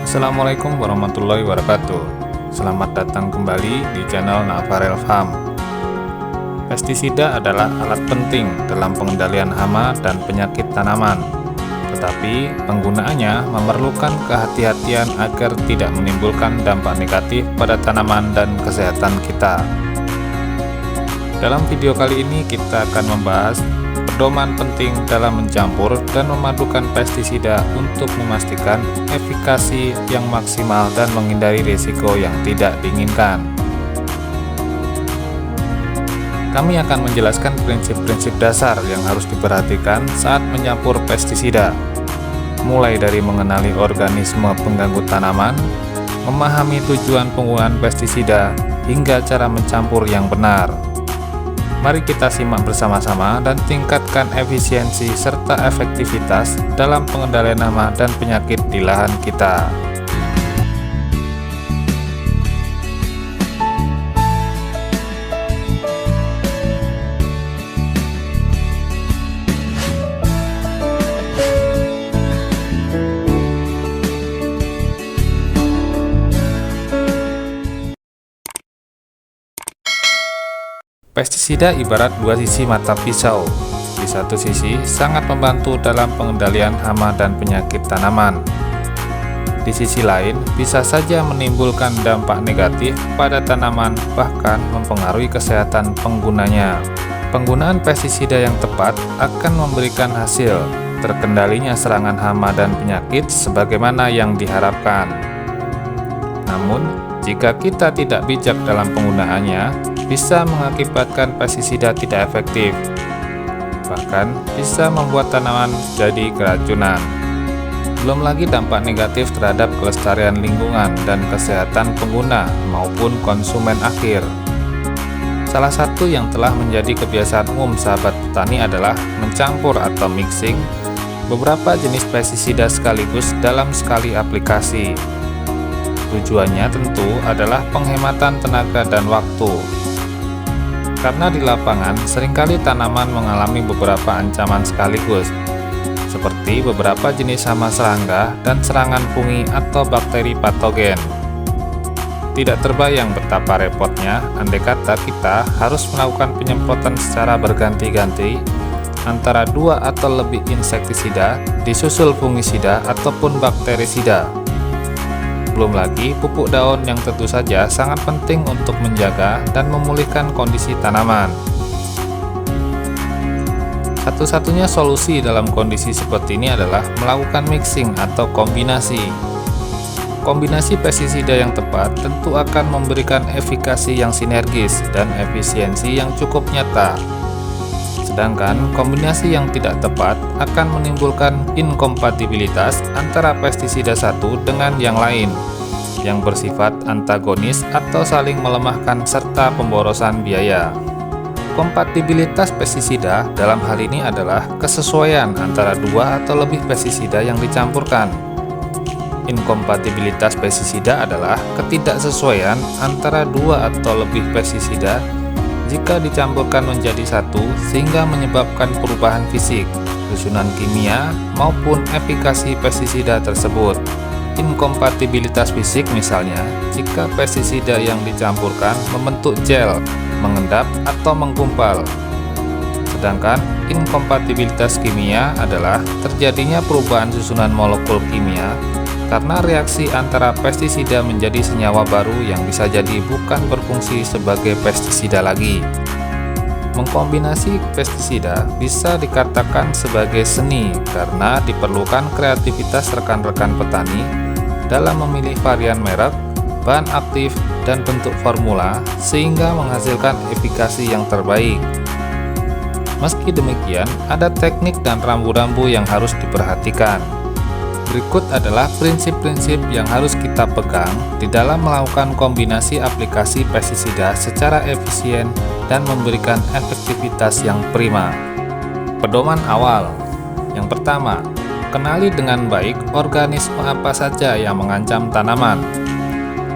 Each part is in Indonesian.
Assalamualaikum warahmatullahi wabarakatuh. Selamat datang kembali di channel Navarel Farm. Pestisida adalah alat penting dalam pengendalian hama dan penyakit tanaman. Tetapi penggunaannya memerlukan kehati-hatian agar tidak menimbulkan dampak negatif pada tanaman dan kesehatan kita. Dalam video kali ini kita akan membahas pedoman penting dalam mencampur dan memadukan pestisida untuk memastikan efikasi yang maksimal dan menghindari risiko yang tidak diinginkan. Kami akan menjelaskan prinsip-prinsip dasar yang harus diperhatikan saat mencampur pestisida, mulai dari mengenali organisme pengganggu tanaman, memahami tujuan penggunaan pestisida, hingga cara mencampur yang benar. Mari kita simak bersama-sama dan tingkatkan efisiensi serta efektivitas dalam pengendalian hama dan penyakit di lahan kita. Pestisida ibarat dua sisi mata pisau. Di satu sisi sangat membantu dalam pengendalian hama dan penyakit tanaman. Di sisi lain bisa saja menimbulkan dampak negatif pada tanaman, bahkan mempengaruhi kesehatan penggunanya. Penggunaan pestisida yang tepat akan memberikan hasil terkendalinya serangan hama dan penyakit sebagaimana yang diharapkan. Namun, jika kita tidak bijak dalam penggunaannya, bisa mengakibatkan pestisida tidak efektif, bahkan bisa membuat tanaman jadi keracunan. Belum lagi dampak negatif terhadap kelestarian lingkungan dan kesehatan pengguna maupun konsumen akhir. Salah satu yang telah menjadi kebiasaan umum sahabat petani adalah mencampur atau mixing beberapa jenis pestisida sekaligus dalam sekali aplikasi. Tujuannya tentu adalah penghematan tenaga dan waktu. Karena di lapangan seringkali tanaman mengalami beberapa ancaman sekaligus, seperti beberapa jenis hama serangga dan serangan fungi atau bakteri patogen. Tidak terbayang betapa repotnya andai kata kita harus melakukan penyemprotan secara berganti-ganti antara 2 atau lebih insektisida disusul fungisida ataupun bakterisida. Belum lagi pupuk daun yang tentu saja sangat penting untuk menjaga dan memulihkan kondisi tanaman. Satu-satunya solusi dalam kondisi seperti ini adalah melakukan mixing atau kombinasi. Kombinasi pestisida yang tepat tentu akan memberikan efikasi yang sinergis dan efisiensi yang cukup nyata. Sedangkan kombinasi yang tidak tepat akan menimbulkan inkompatibilitas antara pestisida satu dengan yang lain, yang bersifat antagonis atau saling melemahkan serta pemborosan biaya. Kompatibilitas pestisida dalam hal ini adalah kesesuaian antara 2 atau lebih pestisida yang dicampurkan. Inkompatibilitas pestisida adalah ketidaksesuaian antara 2 atau lebih pestisida jika dicampurkan menjadi satu sehingga menyebabkan perubahan fisik, susunan kimia, maupun efikasi pestisida tersebut. Inkompatibilitas fisik misalnya, jika pestisida yang dicampurkan membentuk gel, mengendap, atau menggumpal. Sedangkan inkompatibilitas kimia adalah terjadinya perubahan susunan molekul kimia karena reaksi antara pestisida menjadi senyawa baru yang bisa jadi bukan berfungsi sebagai pestisida lagi. Mengkombinasi pestisida bisa dikatakan sebagai seni karena diperlukan kreativitas rekan-rekan petani dalam memilih varian merek, bahan aktif, dan bentuk formula sehingga menghasilkan efikasi yang terbaik. Meski demikian, ada teknik dan rambu-rambu yang harus diperhatikan. Berikut adalah prinsip-prinsip yang harus kita pegang di dalam melakukan kombinasi aplikasi pestisida secara efisien dan memberikan efektivitas yang prima. Pedoman awal. Yang pertama, kenali dengan baik organisme apa saja yang mengancam tanaman.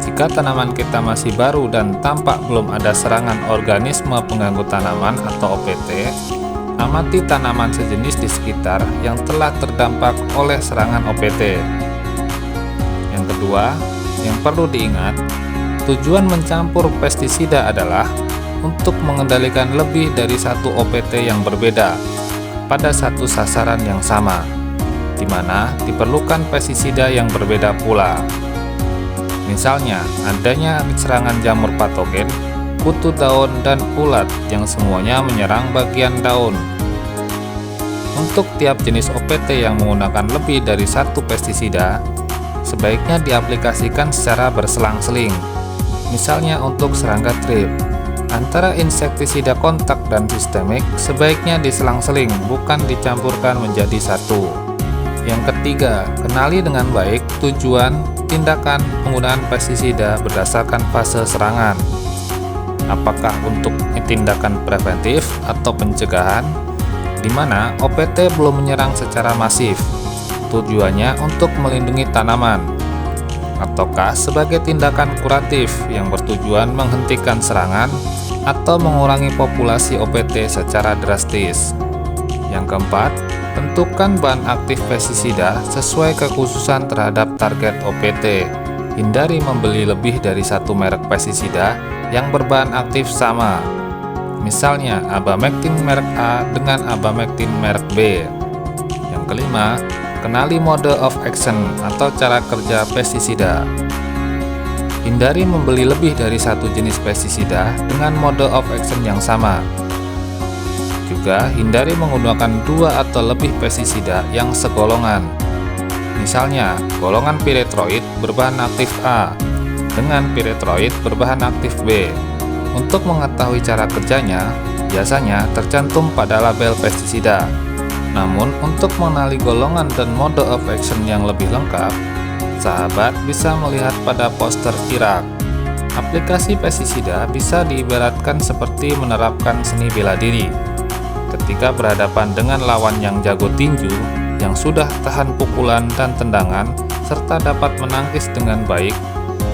Jika tanaman kita masih baru dan tampak belum ada serangan organisme pengganggu tanaman atau OPT, amati tanaman sejenis di sekitar yang telah terdampak oleh serangan OPT. Yang Kedua, yang perlu diingat, tujuan mencampur pestisida adalah untuk mengendalikan lebih dari satu OPT yang berbeda pada satu sasaran yang sama, di mana diperlukan pestisida yang berbeda pula. Misalnya, adanya serangan jamur patogen, kutu daun, dan ulat yang semuanya menyerang bagian daun. Untuk tiap jenis OPT yang menggunakan lebih dari satu pestisida, sebaiknya diaplikasikan secara berselang-seling. Misalnya untuk serangga trip, antara insektisida kontak dan sistemik sebaiknya diselang-seling, bukan dicampurkan menjadi satu. Yang ketiga, kenali dengan baik tujuan tindakan penggunaan pestisida berdasarkan fase serangan. Apakah untuk tindakan preventif atau pencegahan, di mana OPT belum menyerang secara masif, tujuannya untuk melindungi tanaman, ataukah sebagai tindakan kuratif yang bertujuan menghentikan serangan atau mengurangi populasi OPT secara drastis. Yang keempat, tentukan bahan aktif pestisida sesuai kekhususan terhadap target OPT. Hindari membeli lebih dari satu merek pestisida yang berbahan aktif sama. Misalnya abamectin merek A dengan abamectin merek B. Yang kelima, kenali mode of action atau cara kerja pestisida. Hindari membeli lebih dari satu jenis pestisida dengan mode of action yang sama. Juga hindari menggunakan dua atau lebih pestisida yang segolongan. Misalnya, golongan piretroid berbahan aktif A dengan piretroid berbahan aktif B. Untuk mengetahui cara kerjanya, biasanya tercantum pada label pestisida. Namun, untuk mengenali golongan dan mode of action yang lebih lengkap, sahabat bisa melihat pada poster IRAK. Aplikasi pestisida bisa diibaratkan seperti menerapkan seni bela diri. Ketika berhadapan dengan lawan yang jago tinju, yang sudah tahan pukulan dan tendangan, serta dapat menangkis dengan baik,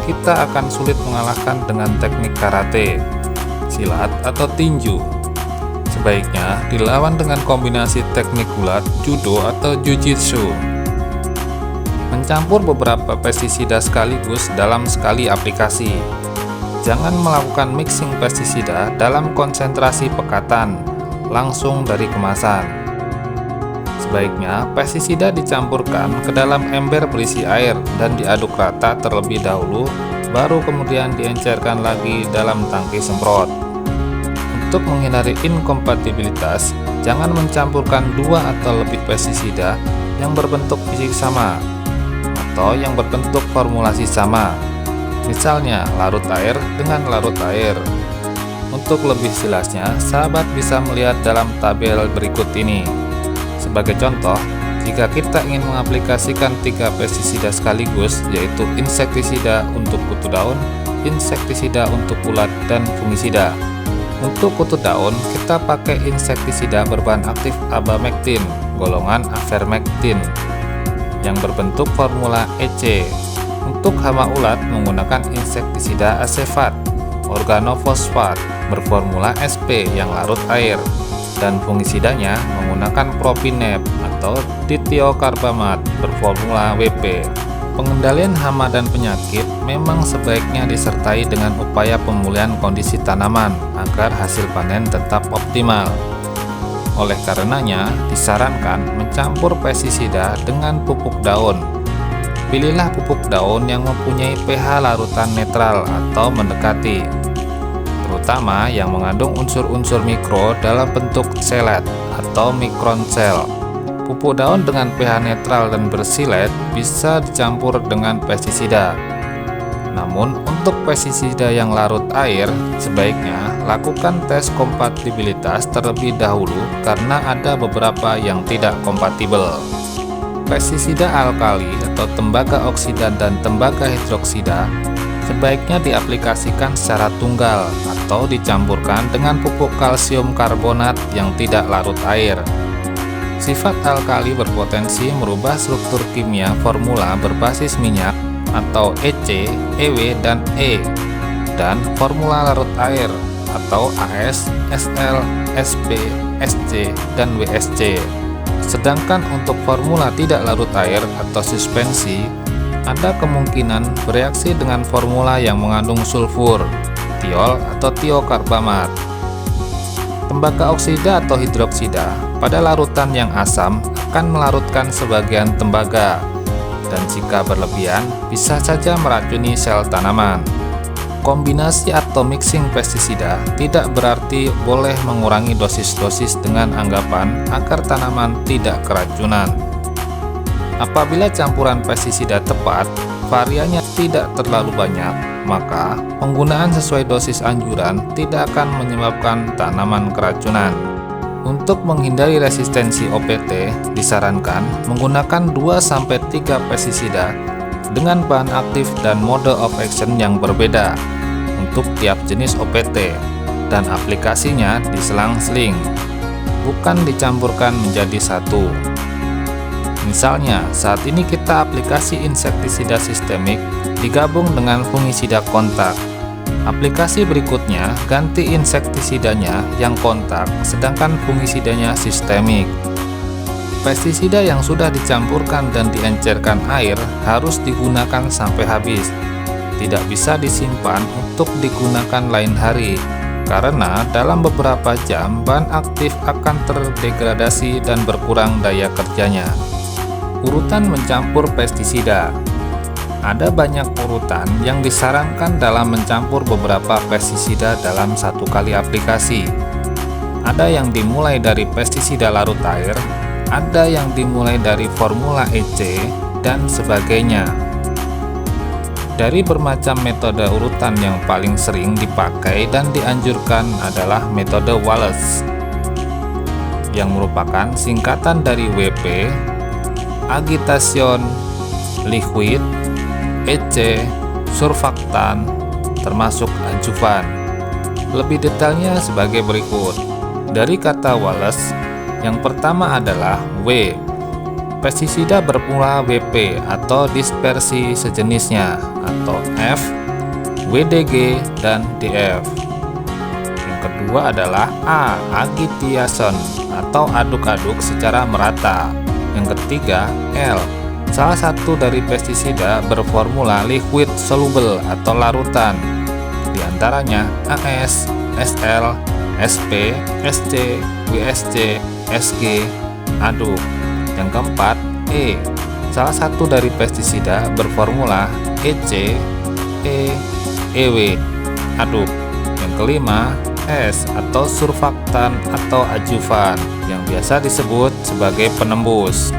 kita akan sulit mengalahkan dengan teknik karate, silat, atau tinju. Sebaiknya dilawan dengan kombinasi teknik gulat, judo, atau jujitsu. Mencampur beberapa pestisida sekaligus dalam sekali aplikasi. Jangan melakukan mixing pestisida dalam konsentrasi pekatan, langsung dari kemasan. Sebaiknya pestisida dicampurkan ke dalam ember berisi air dan diaduk rata terlebih dahulu, baru kemudian diencerkan lagi dalam tangki semprot. Untuk menghindari inkompatibilitas, jangan mencampurkan dua atau lebih pestisida yang berbentuk fisik sama atau yang berbentuk formulasi sama. Misalnya larut air dengan larut air. Untuk lebih jelasnya, sahabat bisa melihat dalam tabel berikut ini. Sebagai contoh, jika kita ingin mengaplikasikan 3 pestisida sekaligus, yaitu insektisida untuk kutu daun, insektisida untuk ulat, dan fungisida. Untuk kutu daun, kita pakai insektisida berbahan aktif abamectin, golongan avermectin, yang berbentuk formula EC. Untuk hama ulat menggunakan insektisida asefat, organofosfat, berformula SP yang larut air, dan fungisidanya menggunakan propinep atau titiokarbamat berformula WP. Pengendalian hama dan penyakit memang sebaiknya disertai dengan upaya pemulihan kondisi tanaman agar hasil panen tetap optimal. Oleh karenanya, disarankan mencampur pestisida dengan pupuk daun. Pilihlah pupuk daun yang mempunyai pH larutan netral atau mendekati, terutama yang mengandung unsur-unsur mikro dalam bentuk selet atau mikron cell. Pupuk daun dengan pH netral dan bersilet bisa dicampur dengan pestisida. Namun, untuk pestisida yang larut air, sebaiknya lakukan tes kompatibilitas terlebih dahulu karena ada beberapa yang tidak kompatibel. Pestisida alkali atau tembaga oksida dan tembaga hidroksida sebaiknya diaplikasikan secara tunggal atau dicampurkan dengan pupuk kalsium karbonat yang tidak larut air. Sifat alkali berpotensi merubah struktur kimia formula berbasis minyak atau EC, EW, dan E, dan formula larut air atau AS, SL, SP, SC, dan WSC. Sedangkan untuk formula tidak larut air atau suspensi, ada kemungkinan bereaksi dengan formula yang mengandung sulfur, tiol atau tiokarbamat. Tembaga oksida atau hidroksida pada larutan yang asam akan melarutkan sebagian tembaga, dan jika berlebihan bisa saja meracuni sel tanaman. Kombinasi atau mixing pestisida tidak berarti boleh mengurangi dosis-dosis dengan anggapan agar tanaman tidak keracunan. Apabila campuran pestisida tepat, variannya tidak terlalu banyak, maka penggunaan sesuai dosis anjuran tidak akan menyebabkan tanaman keracunan. Untuk menghindari resistensi OPT, disarankan menggunakan 2-3 pestisida dengan bahan aktif dan mode of action yang berbeda untuk tiap jenis OPT, dan aplikasinya diselang-seling, bukan dicampurkan menjadi satu. Misalnya, saat ini kita aplikasi insektisida sistemik digabung dengan fungisida kontak. Aplikasi berikutnya ganti insektisidanya yang kontak, sedangkan fungisidanya sistemik. Pestisida yang sudah dicampurkan dan diencerkan air harus digunakan sampai habis. Tidak bisa disimpan untuk digunakan lain hari, karena dalam beberapa jam bahan aktif akan terdegradasi dan berkurang daya kerjanya. Urutan mencampur pestisida. Ada banyak urutan yang disarankan dalam mencampur beberapa pestisida dalam satu kali aplikasi. Ada yang dimulai dari pestisida larut air, ada yang dimulai dari formula EC, dan sebagainya. Dari bermacam metode urutan yang paling sering dipakai dan dianjurkan adalah metode Wallace, yang merupakan singkatan dari WP, agitation, liquid, EC, surfaktan, termasuk adjuvan. Lebih detailnya sebagai berikut. Dari kata Wallace, yang pertama adalah W. Pestisida berformula WP atau dispersi sejenisnya, atau F, WDG, dan DF. Yang kedua adalah A. Agitation atau aduk-aduk secara merata. Yang ketiga, L. Salah satu dari pestisida berformula liquid soluble atau larutan, di antaranya AS, SL, SP, SC, WSC, SG, aduk. Yang keempat, E. Salah satu dari pestisida berformula EC, E, EW, aduk. Yang kelima, S atau surfaktan atau adjuvan yang biasa disebut sebagai penembus.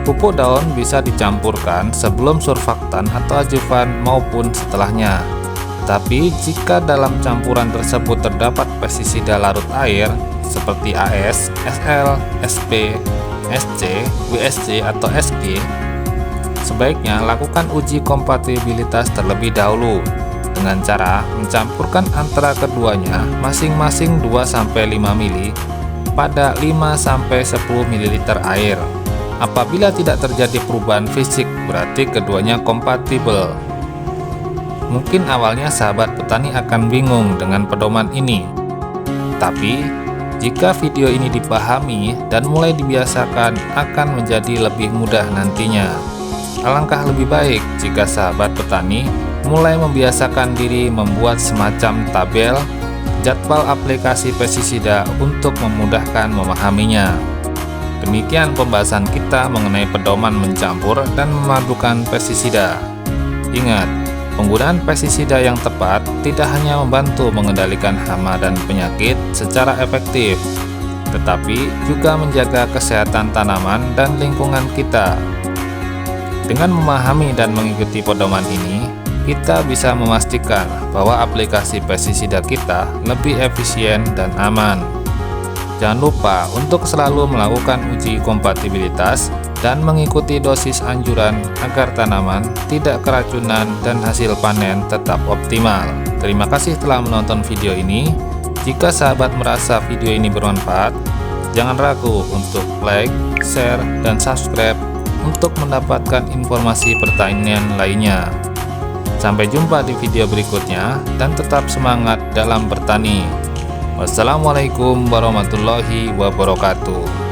Pupuk daun bisa dicampurkan sebelum surfaktan atau adjuvan maupun setelahnya. Tetapi jika dalam campuran tersebut terdapat pestisida larut air seperti AS, SL, SP, SC, WSC atau SG, sebaiknya lakukan uji kompatibilitas terlebih dahulu dengan cara mencampurkan antara keduanya masing-masing 2-5 ml pada 5-10 ml air. Apabila tidak terjadi perubahan fisik, berarti keduanya kompatibel. Mungkin awalnya sahabat petani akan bingung dengan pedoman ini, tapi jika video ini dipahami dan mulai dibiasakan, akan menjadi lebih mudah nantinya. Alangkah lebih baik jika sahabat petani mulai membiasakan diri membuat semacam tabel jadwal aplikasi pestisida untuk memudahkan memahaminya. Demikian pembahasan kita mengenai pedoman mencampur dan memadukan pestisida. Ingat, penggunaan pestisida yang tepat tidak hanya membantu mengendalikan hama dan penyakit secara efektif, tetapi juga menjaga kesehatan tanaman dan lingkungan kita. Dengan memahami dan mengikuti pedoman ini, kita bisa memastikan bahwa aplikasi pestisida kita lebih efisien dan aman. Jangan lupa untuk selalu melakukan uji kompatibilitas dan mengikuti dosis anjuran agar tanaman tidak keracunan dan hasil panen tetap optimal. Terima kasih telah menonton video ini. Jika sahabat merasa video ini bermanfaat, jangan ragu untuk like, share, dan subscribe untuk mendapatkan informasi pertanian lainnya. Sampai jumpa di video berikutnya dan tetap semangat dalam bertani. Wassalamualaikum warahmatullahi wabarakatuh.